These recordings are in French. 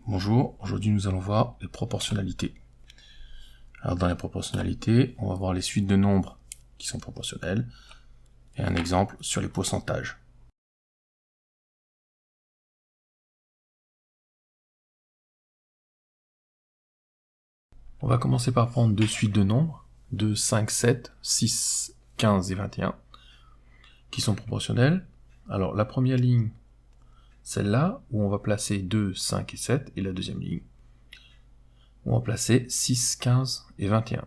Bonjour, aujourd'hui nous allons voir les proportionnalités. Alors dans les proportionnalités, on va voir les suites de nombres qui sont proportionnelles et un exemple sur les pourcentages. On va commencer par prendre deux suites de nombres, 2, 5, 7, 6, 15 et 21, qui sont proportionnelles. Alors la première ligne, celle-là, où on va placer 2, 5 et 7, et la deuxième ligne, où on va placer 6, 15 et 21.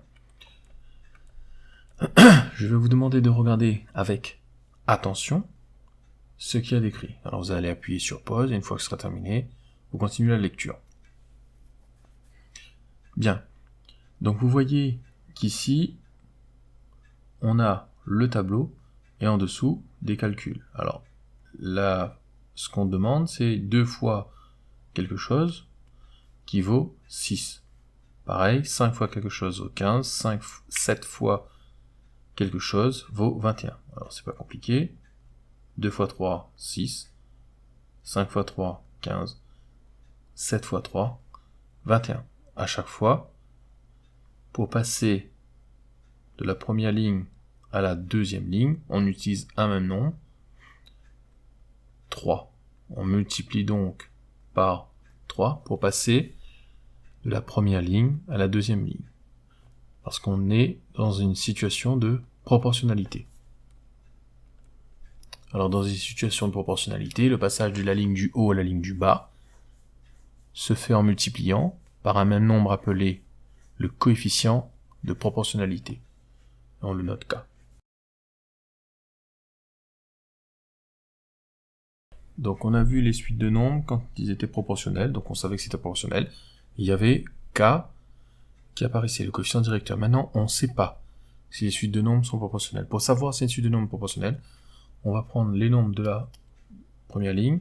Je vais vous demander de regarder avec attention ce qu'il y a décrit. Alors vous allez appuyer sur pause, et une fois que ce sera terminé, vous continuez la lecture. Bien. Donc vous voyez qu'ici, on a le tableau, et en dessous, des calculs. Alors, là, ce qu'on demande, c'est 2 fois quelque chose qui vaut 6. Pareil, 5 fois quelque chose vaut 15, 7 fois quelque chose vaut 21. Alors c'est pas compliqué. 2 fois 3, 6. 5 fois 3, 15. 7 fois 3, 21. À chaque fois, pour passer de la première ligne à la deuxième ligne, on utilise un même nombre, 3. On multiplie donc par 3 pour passer de la première ligne à la deuxième ligne. Parce qu'on est dans une situation de proportionnalité. Alors dans une situation de proportionnalité, le passage de la ligne du haut à la ligne du bas se fait en multipliant par un même nombre appelé le coefficient de proportionnalité. On le note K. Donc on a vu les suites de nombres quand ils étaient proportionnels, donc on savait que c'était proportionnel. Il y avait K qui apparaissait, le coefficient directeur. Maintenant, on ne sait pas si les suites de nombres sont proportionnelles. Pour savoir si une suite de nombres est proportionnelle, on va prendre les nombres de la première ligne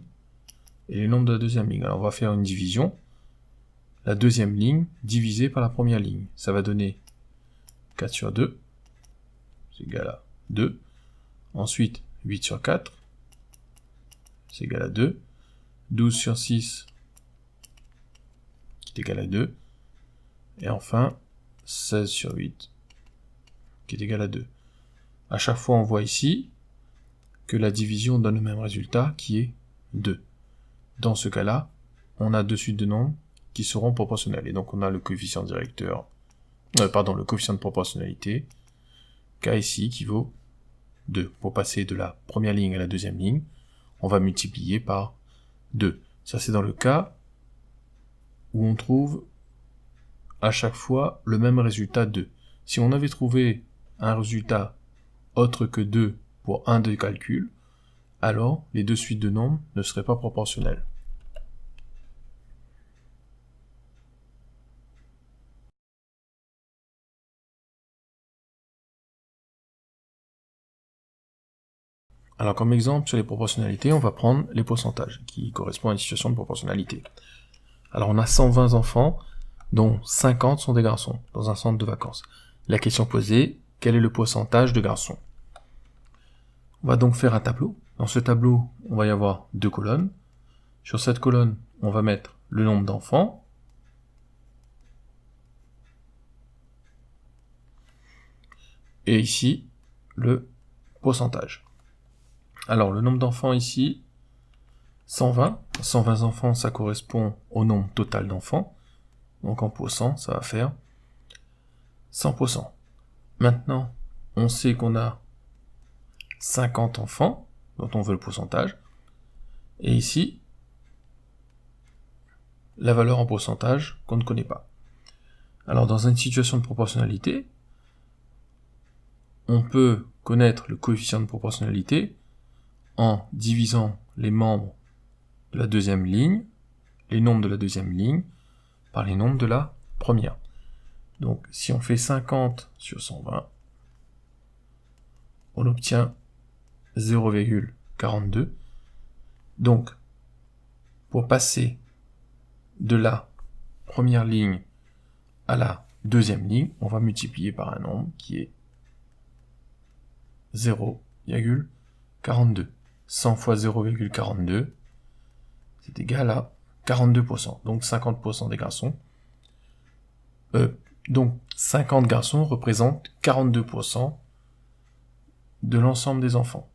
et les nombres de la deuxième ligne. Alors on va faire une division. La deuxième ligne divisée par la première ligne. Ça va donner 4 sur 2, c'est égal à 2. Ensuite, 8 sur 4, c'est égal à 2. 12 sur 6, qui est égal à 2. Et enfin, 16 sur 8, qui est égal à 2. À chaque fois, on voit ici que la division donne le même résultat, qui est 2. Dans ce cas-là, on a deux suites de nombres qui seront proportionnelles. Et donc, on a le coefficient directeur, le coefficient de proportionnalité, K ici, qui vaut 2. Pour passer de la première ligne à la deuxième ligne, on va multiplier par 2. Ça, c'est dans le cas où on trouve à chaque fois le même résultat 2. Si on avait trouvé un résultat autre que 2 pour un des calculs, alors les deux suites de nombres ne seraient pas proportionnelles. Alors comme exemple sur les proportionnalités, on va prendre les pourcentages, qui correspondent à une situation de proportionnalité. Alors on a 120 enfants, dont 50 sont des garçons, dans un centre de vacances. La question posée, quel est le pourcentage de garçons? On va donc faire un tableau. Dans ce tableau, on va y avoir deux colonnes. Sur cette colonne, on va mettre le nombre d'enfants. Et ici, le pourcentage. Alors, le nombre d'enfants ici, 120. 120 enfants, ça correspond au nombre total d'enfants. Donc en pourcent, ça va faire 100%. Maintenant, on sait qu'on a 50 enfants, dont on veut le pourcentage. Et ici, la valeur en pourcentage qu'on ne connaît pas. Alors dans une situation de proportionnalité, on peut connaître le coefficient de proportionnalité en divisant les membres de la deuxième ligne, les nombres de la deuxième ligne, par les nombres de la première. Donc si on fait 50 sur 120, on obtient 0,42. Donc, pour passer de la première ligne à la deuxième ligne, on va multiplier par un nombre qui est 0,42. 100 fois 0,42, c'est égal à 42%, donc 50% des garçons. Donc 50 garçons représentent 42% de l'ensemble des enfants.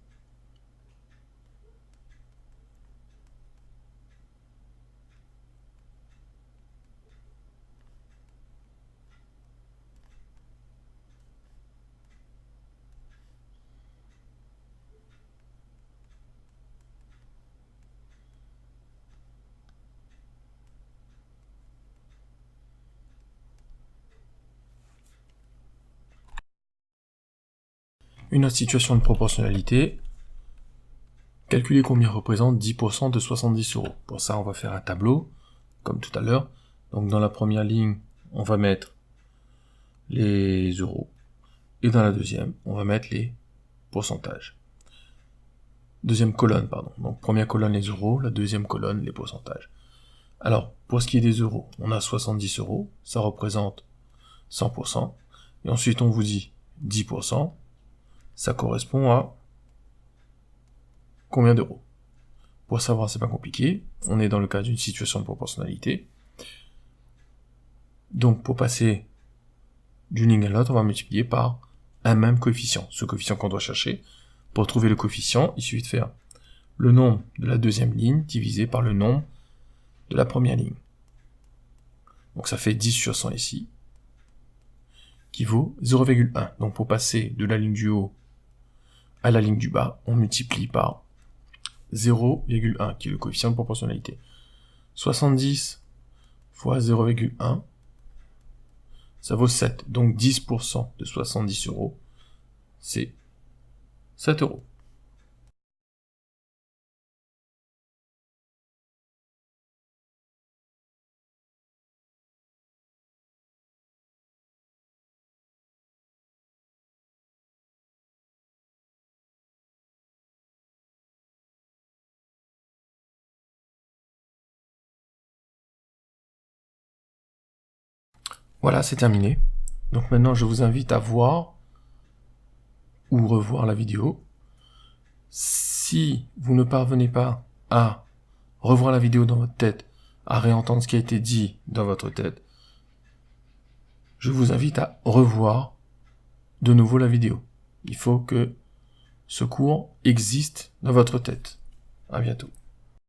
Une autre situation de proportionnalité. Calculer combien représente 10% de 70 euros. Pour ça, on va faire un tableau, comme tout à l'heure. Donc dans la première ligne, on va mettre les euros. Et dans la deuxième, on va mettre les pourcentages. Deuxième colonne, pardon. Donc première colonne, les euros. La deuxième colonne, les pourcentages. Alors, pour ce qui est des euros, on a 70 euros. Ça représente 100%. Et ensuite, on vous dit 10%. Ça correspond à combien d'euros? Pour savoir, c'est pas compliqué. On est dans le cas d'une situation de proportionnalité. Donc, pour passer d'une ligne à l'autre, on va multiplier par un même coefficient. Ce coefficient qu'on doit chercher. Pour trouver le coefficient, il suffit de faire le nombre de la deuxième ligne divisé par le nombre de la première ligne. Donc, ça fait 10 sur 100 ici, qui vaut 0,1. Donc, pour passer de la ligne du haut à la ligne du bas, on multiplie par 0,1, qui est le coefficient de proportionnalité. 70 fois 0,1, ça vaut 7. Donc 10% de 70 euros, c'est 7 euros. Voilà, c'est terminé. Donc maintenant, je vous invite à voir ou revoir la vidéo. Si vous ne parvenez pas à revoir la vidéo dans votre tête, à réentendre ce qui a été dit dans votre tête, je vous invite à revoir de nouveau la vidéo. Il faut que ce cours existe dans votre tête. À bientôt.